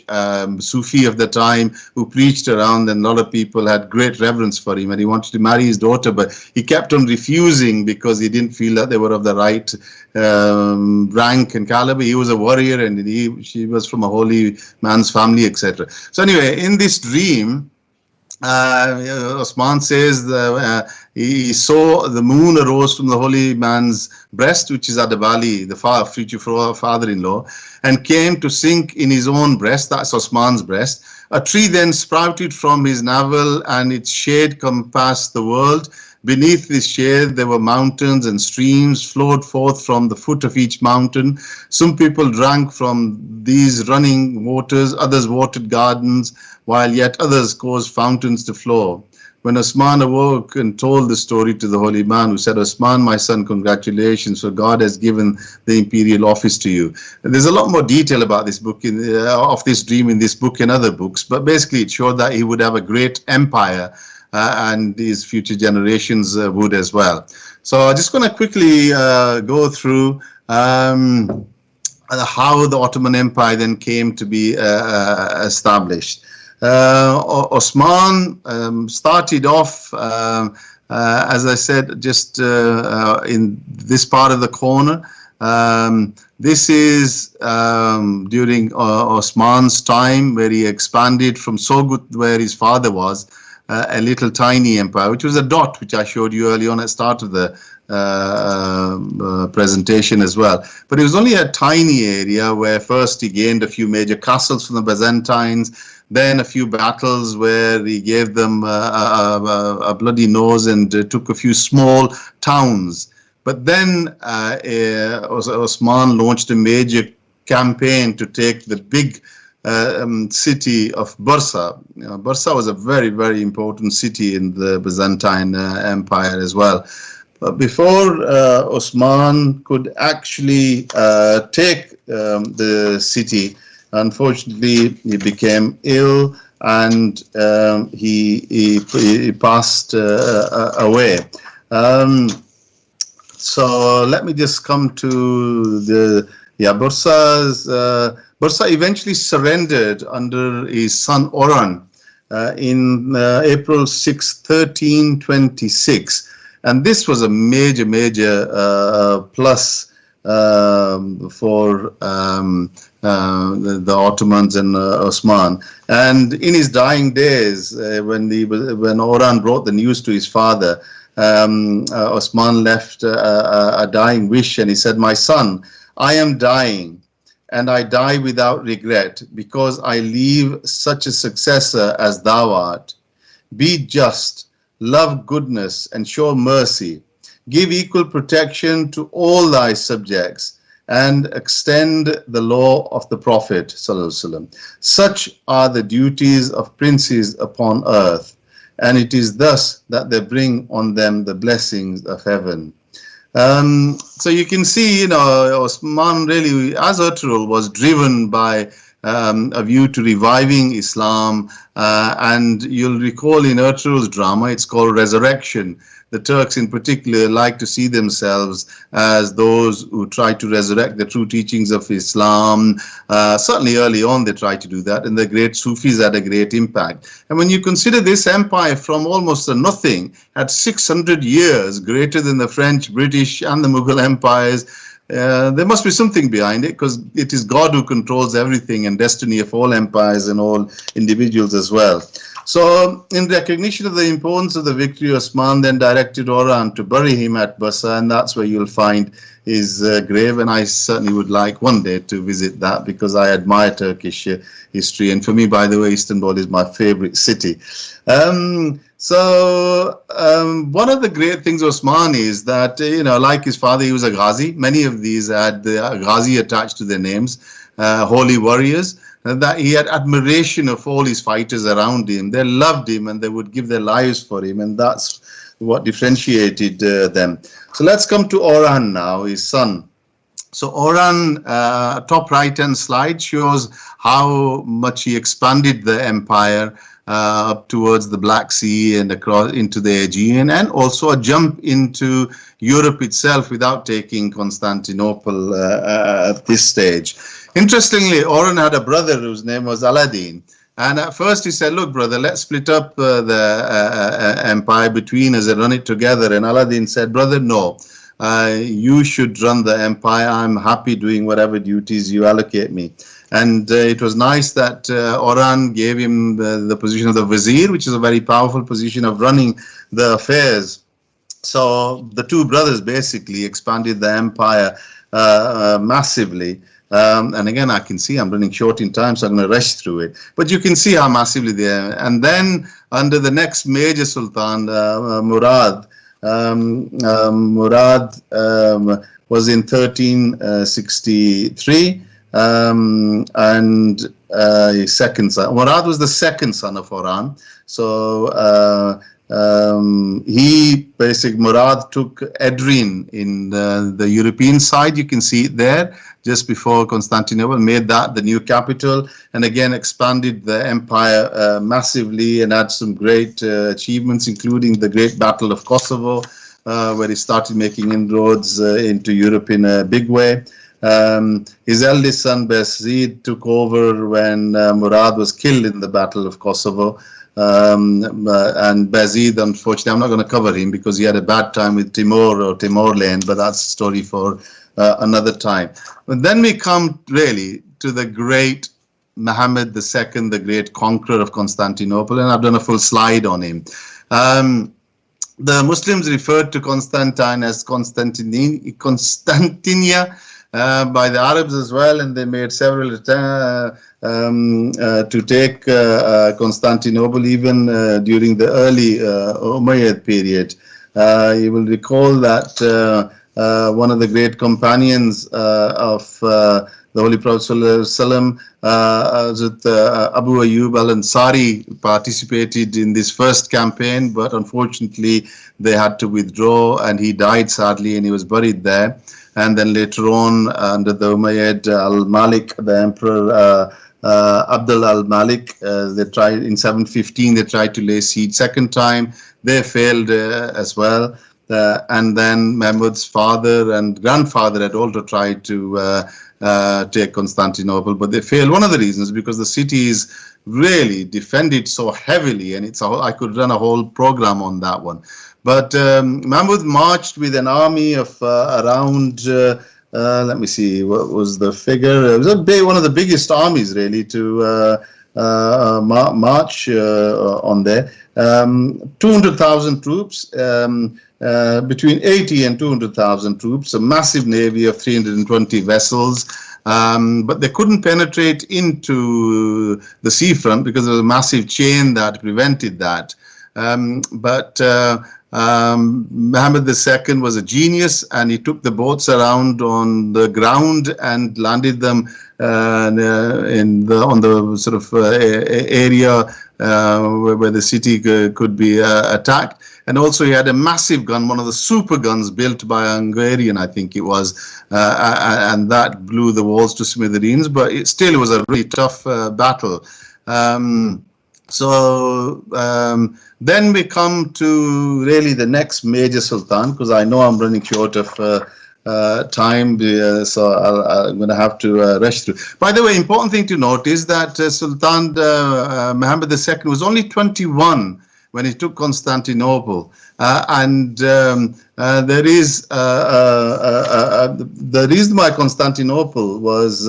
Sufi of the time who preached around, and a lot of people had great reverence for him, and he wanted to marry his daughter, but he kept on refusing because he didn't feel that they were of the right rank and caliber. He was a warrior, and she was from a holy man's family, etc. So anyway, in this dream, Osman says he saw the moon arose from the holy man's breast, which is Adabali, the future father-in-law, and came to sink in his own breast, that's Osman's breast. A tree then sprouted from his navel, and its shade compassed the world. Beneath this shade there were mountains, and streams flowed forth from the foot of each mountain. Some people drank from these running waters, others watered gardens, while yet others caused fountains to flow. When Osman awoke and told the story to the holy man, who said, Osman, my son, congratulations, for God has given the imperial office to you. And there's a lot more detail about this book, of this dream in this book and other books, but basically it showed that he would have a great empire, and his future generations would as well. So I'm just going to quickly go through how the Ottoman Empire then came to be established. Osman started off, as I said, just in this part of the corner. This is during Osman's time, where he expanded from Sogut, where his father was, a little tiny empire, which was a dot, which I showed you early on at the start of the presentation as well. But it was only a tiny area where first he gained a few major castles from the Byzantines, then a few battles where he gave them a bloody nose and took a few small towns. But then Osman launched a major campaign to take the big city of Bursa. Bursa was a very, very important city in the Byzantine Empire as well. But before Osman could actually take the city, unfortunately, he became ill, and he passed away. So let me just come to the Bursa eventually surrendered under his son Orhan in April 6, 1326, and this was a major plus for the Ottomans and Osman. And in his dying days, when Orhan brought the news to his father, Osman left a dying wish, and he said, "My son, I am dying, and I die without regret, because I leave such a successor as thou art. Be just, love goodness, and show mercy. Give equal protection to all thy subjects, and extend the law of the Prophet ﷺ. Such are the duties of princes upon earth, and it is thus that they bring on them the blessings of heaven." So you can see, Osman really, as Ertugrul, was driven by a view to reviving Islam, and you'll recall in Ertugrul's drama, it's called Resurrection. The Turks in particular like to see themselves as those who try to resurrect the true teachings of Islam. Certainly early on they tried to do that, and the great Sufis had a great impact. And when you consider this empire from almost a nothing, at 600 years, greater than the French, British and the Mughal empires, there must be something behind it, because it is God who controls everything and destiny of all empires and all individuals as well. So in recognition of the importance of the victory, Osman then directed Orhan to bury him at Bursa, and that's where you'll find his grave. And I certainly would like one day to visit that, because I admire Turkish history. And for me, by the way, Istanbul is my favorite city. One of the great things of Osman is that, like his father, he was a Ghazi. Many of these had the Ghazi attached to their names, holy warriors. That he had admiration of all his fighters around him. They loved him, and they would give their lives for him, and that's what differentiated them. So let's come to Orhan now, his son. So Orhan, top right-hand slide, shows how much he expanded the empire up towards the Black Sea and across into the Aegean, and also a jump into Europe itself without taking Constantinople at this stage. Interestingly, Orhan had a brother whose name was Aladdin. And at first he said, "Look, brother, let's split up the empire between us and run it together." And Aladdin said, "Brother, no, you should run the empire. I'm happy doing whatever duties you allocate me." And it was nice that Orhan gave him the position of the vizier, which is a very powerful position of running the affairs. So the two brothers basically expanded the empire massively. And again, I can see I'm running short in time, so I'm going to rush through it. But you can see how massively they are. And then under the next major sultan, Murad, was in 1363, and his second son. Murad was the second son of Orhan. So Murad took Edrine in the European side. You can see it there, just before Constantinople, made that the new capital, and again expanded the empire massively, and had some great achievements, including the Great Battle of Kosovo, where he started making inroads into Europe in a big way. His eldest son Bayezid took over when Murad was killed in the Battle of Kosovo. And Bayezid, unfortunately, I'm not going to cover him because he had a bad time with Timur or Timurland, but that's a story for another time. But then we come really to the great Mohammed II, the great conqueror of Constantinople, and I've done a full slide on him. The Muslims referred to Constantine as Constantinia by the Arabs as well, and they made several attempts to take Constantinople even during the early Umayyad period. You will recall that one of the great companions of the Holy Prophet ﷺ, Abu Ayyub al-Ansari, participated in this first campaign, but unfortunately they had to withdraw, and he died sadly, and he was buried there. And then later on, under the Umayyad al-Malik, the Emperor Abdul al-Malik, they tried in 715. They tried to lay siege second time. They failed as well. And then Mahmud's father and grandfather had also tried to take Constantinople, but they failed. One of the reasons because the city is really defended so heavily, and it's I could run a whole program on that one. But Mahmud marched with an army of around, let me see, what was the figure? It was one of the biggest armies really to march on there. 200,000 troops, between 80 and 200,000 troops, a massive navy of 320 vessels. But they couldn't penetrate into the seafront because there was a massive chain that prevented that. Mohammed II was a genius, and he took the boats around on the ground and landed them on the sort of area where the city could be attacked. And also he had a massive gun, one of the super guns built by a Hungarian, I think it was, and that blew the walls to smithereens, but it still was a really tough battle. Then we come to really the next major sultan, because I know I'm running short of time, so I'm going to have to rush through. By the way, important thing to note is that Sultan Mohammed II was only 21 when he took Constantinople, and there is the reason why Constantinople was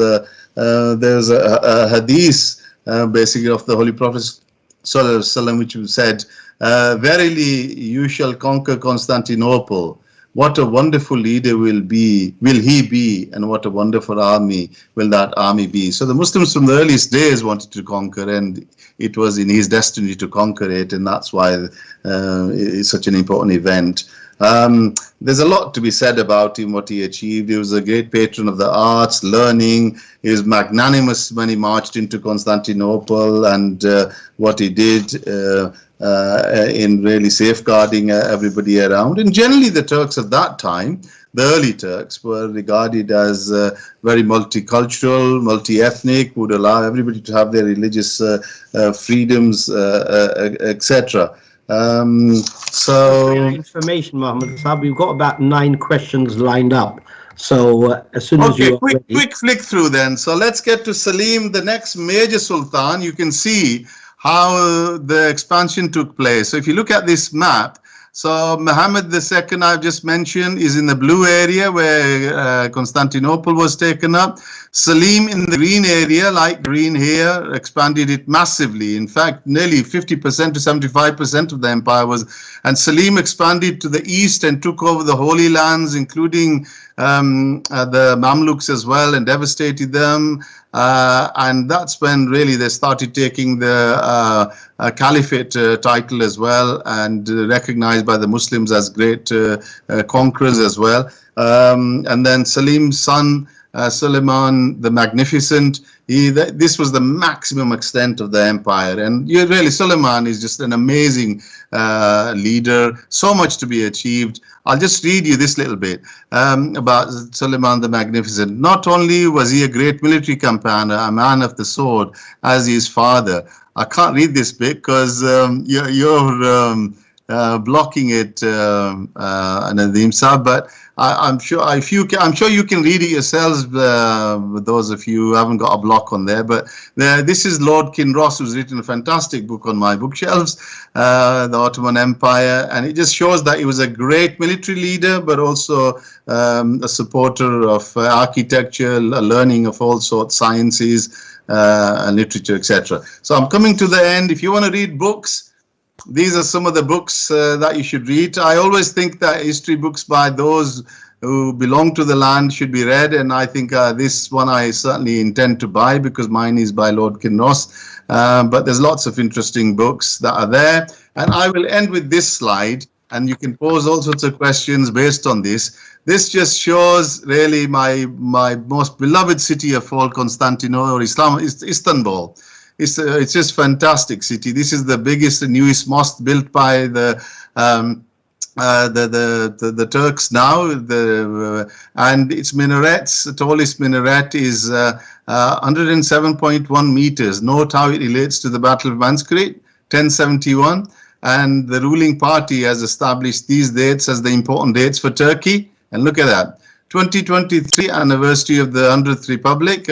there's a hadith basically of the Holy Prophet ﷺ, which said, "Verily, you shall conquer Constantinople. What a wonderful leader will he be, and what a wonderful army will that army be." So the Muslims from the earliest days wanted to conquer, and it was in his destiny to conquer it, and that's why it's such an important event. There's a lot to be said about him, what he achieved. He was a great patron of the arts, learning. He was magnanimous when he marched into Constantinople, and what he did in really safeguarding everybody around. And generally the Turks of that time, the early Turks, were regarded as very multicultural, multi-ethnic, would allow everybody to have their religious freedoms, etc. Information, Mohammed Saab, we've got about 9 questions lined up. So as soon as you quick flick through then. So let's get to Salim, the next major sultan. You can see how the expansion took place. So if you look at this map, So Mohammed II, I've just mentioned, is in the blue area where Constantinople was taken up. Salim in the green area, light green here, expanded it massively. In fact, nearly 50% to 75% of the empire was, and Salim expanded to the east and took over the Holy Lands, including the Mamluks as well, and devastated them. And that's when really they started taking the caliphate title as well, and recognized by the Muslims as great conquerors as well. And then Salim's son, Suleiman the Magnificent, this was the maximum extent of the empire. And really, Suleiman is just an amazing leader, so much to be achieved. I'll just read you this little bit about Suleiman the Magnificent. Not only was he a great military campaigner, a man of the sword, as his father. I can't read this bit because you're blocking it, Nadeem Saab, but I'm sure you can read it yourselves, those of you who haven't got a block on there. But this is Lord Kinross, who's written a fantastic book on my bookshelves, the Ottoman Empire, and it just shows that he was a great military leader, but also a supporter of architecture, learning of all sorts, sciences, literature, etc. So I'm coming to the end. If you want to read books, these are some of the books that you should read. I always think that history books by those who belong to the land should be read, and I think this one I certainly intend to buy because mine is by Lord Kinross. But there's lots of interesting books that are there, and I will end with this slide, and you can pose all sorts of questions based on this. This just shows really my most beloved city of all, Constantinople, or Istanbul. It's just fantastic city. This is the biggest and newest mosque built by the Turks now. And its minarets, the tallest minaret is 107.1 meters. Note how it relates to the Battle of Manskrit, 1071. And the ruling party has established these dates as the important dates for Turkey. And look at that, 2023 anniversary of the 100th Republic.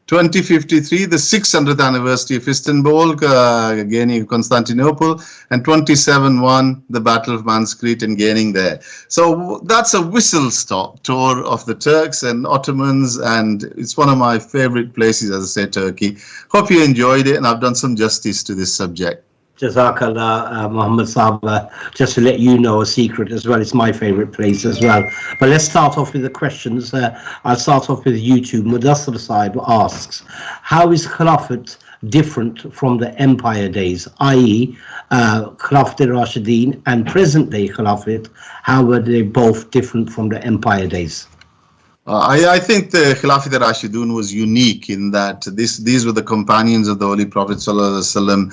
2053, the 600th anniversary of Istanbul, gaining Constantinople, and 27-1, the Battle of Manskrit and gaining there. So that's a whistle-stop tour of the Turks and Ottomans, and it's one of my favorite places, as I say, Turkey. Hope you enjoyed it, and I've done some justice to this subject. Jazakallah, Mohammed Saab. Just to let you know a secret as well, it's my favorite place as well. But let's start off with the questions. I'll start off with YouTube. Mudassir Saib asks, how is Khilafat different from the empire days, i.e. Khilafat al-Rashidin and present day Khilafat? How were they both different from the empire days? I think the Khilafat al-Rashidun was unique in that these were the companions of the Holy Prophet ﷺ,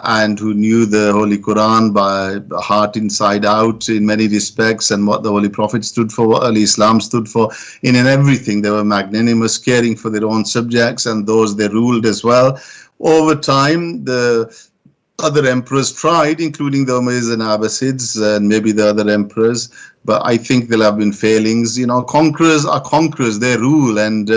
and who knew the Holy Quran by heart inside out in many respects, and what the Holy Prophet stood for, what early Islam stood for. In everything, they were magnanimous, caring for their own subjects and those they ruled as well. Over time, the other emperors tried, including the Umayyads and Abbasids and maybe the other emperors, but I think there'll have been failings. You know, conquerors are conquerors, they rule, and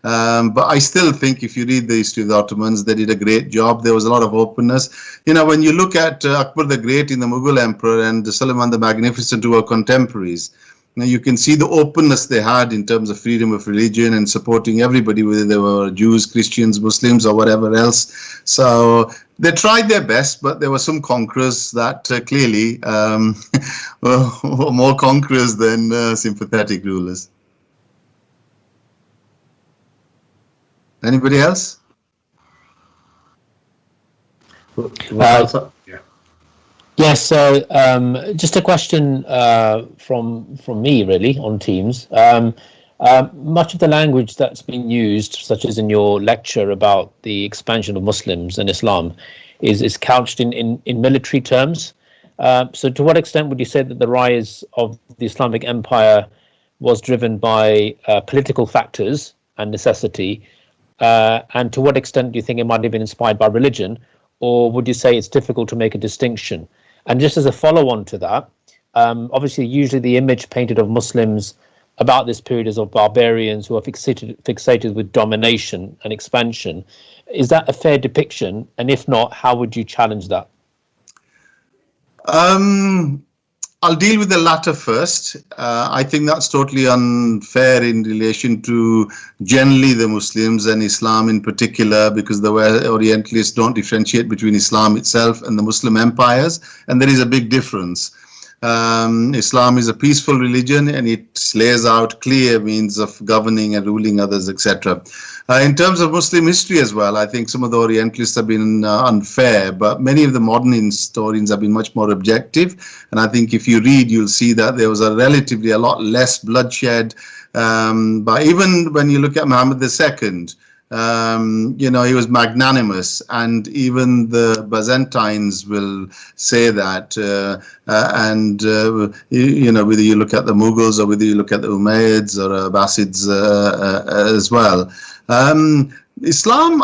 but I still think if you read the history of the Ottomans, they did a great job. There was a lot of openness. You know, when you look at Akbar the Great in the Mughal Emperor and Suleiman the Magnificent, who were contemporaries, now you can see the openness they had in terms of freedom of religion and supporting everybody, whether they were Jews, Christians, Muslims, or whatever else. So they tried their best, but there were some conquerors that clearly were more conquerors than sympathetic rulers. Anybody else? Yes, so just a question from me really on Teams. Much of the language that's been used, such as in your lecture about the expansion of Muslims and Islam, is couched in military terms. So to what extent would you say that the rise of the Islamic Empire was driven by political factors and necessity? And to what extent do you think it might have been inspired by religion? Or would you say it's difficult to make a distinction? And just as a follow-on to that, obviously usually the image painted of Muslims about this period is of barbarians who are fixated with domination and expansion. Is that a fair depiction? And if not, how would you challenge that? I'll deal with the latter first. I think that's totally unfair in relation to generally the Muslims and Islam in particular, because the Orientalists don't differentiate between Islam itself and the Muslim empires, and there is a big difference. Islam is a peaceful religion and it lays out clear means of governing and ruling others, etc. In terms of Muslim history as well, I think some of the Orientalists have been unfair, but many of the modern historians have been much more objective. And I think if you read, you'll see that there was a lot less bloodshed. But even when you look at Muhammad II, he was magnanimous, and even the Byzantines will say that. Whether you look at the Mughals or whether you look at the Umayyads or Abbasids as well. Islam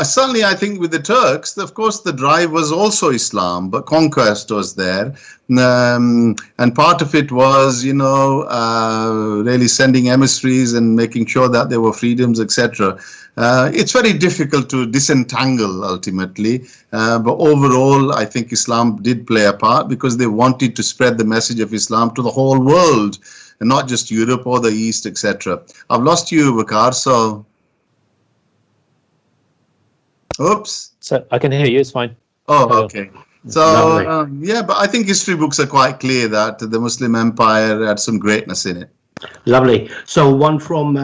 certainly I think with the Turks, of course the drive was also Islam, but conquest was there. And part of it was, really sending emissaries and making sure that there were freedoms, etc. It's very difficult to disentangle ultimately, but overall I think Islam did play a part because they wanted to spread the message of Islam to the whole world and not just Europe or the East, etc. I've lost you, Waqar, so... Oops. So I can hear you, it's fine. Oh, okay. So, but I think history books are quite clear that the Muslim Empire had some greatness in it. Lovely. So one from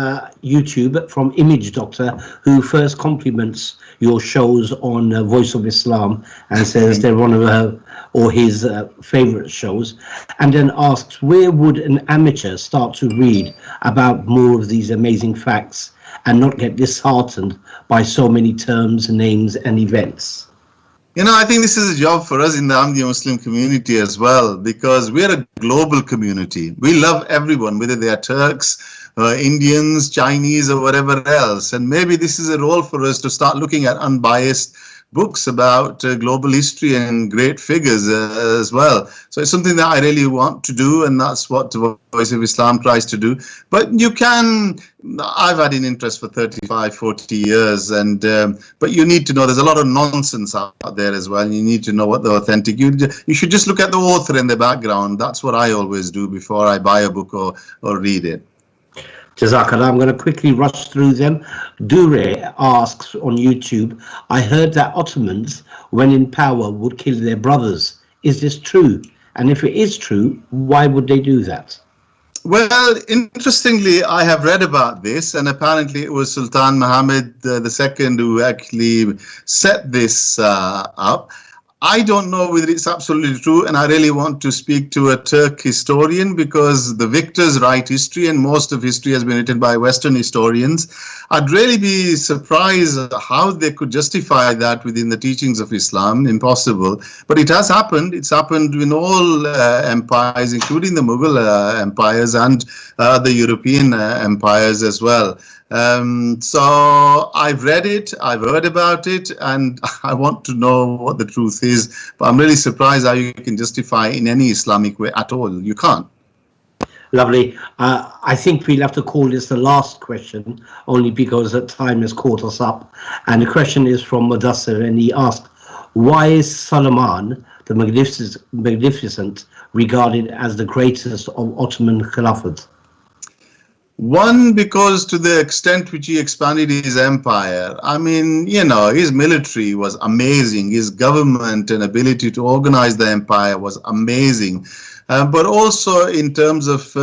YouTube, from Image Doctor, who first compliments your shows on Voice of Islam and says they're one of her or his favorite shows, and then asks, where would an amateur start to read about more of these amazing facts and not get disheartened by so many terms, names, and events? I think this is a job for us in the Ahmadiyya Muslim community as well, because we're a global community. We love everyone, whether they are Turks, Indians, Chinese, or whatever else. And maybe this is a role for us to start looking at unbiased books about global history and great figures as well. So it's something that I really want to do, and that's what the Voice of Islam tries to do. But I've had an interest for 35, 40 years, and but you need to know there's a lot of nonsense out there as well. You need to know what the authentic, you should just look at the author and the background. That's what I always do before I buy a book or read it. Jazakallah. I'm going to quickly rush through them. Dure asks on YouTube, I heard that Ottomans, when in power, would kill their brothers. Is this true? And if it is true, why would they do that? Well, interestingly, I have read about this, and apparently it was Sultan Mohammed II who actually set this up. I don't know whether it's absolutely true, and I really want to speak to a Turk historian, because the victors write history and most of history has been written by Western historians. I'd really be surprised how they could justify that within the teachings of Islam. Impossible. But it has happened. It's happened in all empires, including the Mughal empires and the European empires as well. So I've read it, I've heard about it, and I want to know what the truth is. But I'm really surprised how you can justify in any Islamic way at all. You can't. Lovely. I think we'll have to call this the last question, only because the time has caught us up. And the question is from Mudassir, and he asked, why is Suleiman the Magnificent regarded as the greatest of Ottoman Caliphate? One, because to the extent which he expanded his empire, I mean, his military was amazing. His government and ability to organize the empire was amazing. But also in terms of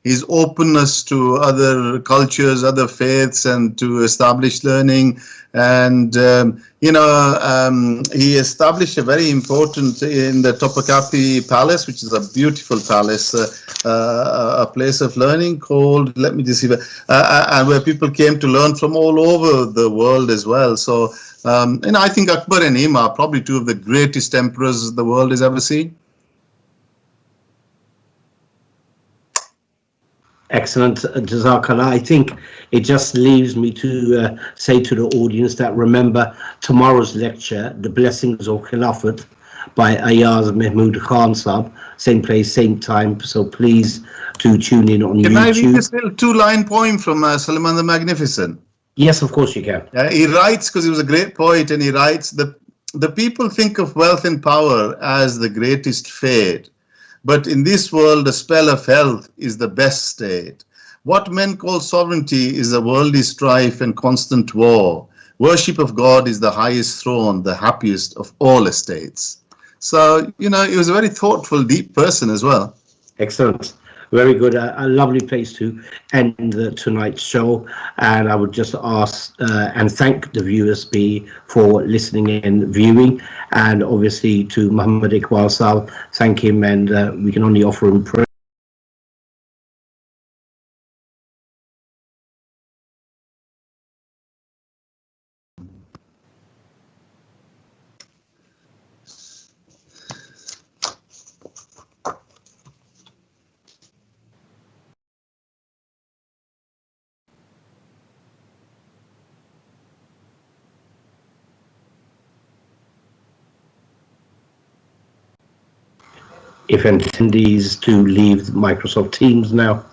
his openness to other cultures, other faiths, and to establish learning. And, he established a very important, in the Topkapi Palace, which is a beautiful palace, a place of learning called, let me just see, and where people came to learn from all over the world as well. So, I think Akbar and him are probably two of the greatest emperors the world has ever seen. Excellent, Jazakallah. I think it just leaves me to say to the audience that remember tomorrow's lecture, The Blessings of Khilafat by Ayaz Mahmood Khan Sahab, same place, same time. So please do tune in on YouTube. Can I read this little two-line poem from Suleiman the Magnificent? Yes, of course you can. He writes, because he was a great poet, and he writes, the people think of wealth and power as the greatest fate, but in this world a spell of health is the best state. What men call sovereignty is a worldly strife and constant war. Worship of God is the highest throne, the happiest of all estates. So, he was a very thoughtful, deep person as well. Excellent. Very good. A lovely place to end tonight's show. And I would just ask and thank the viewers for listening and viewing. And obviously to Mohammed Iqbal Sahab, thank him. And we can only offer him praise. If attendees to leave Microsoft Teams now.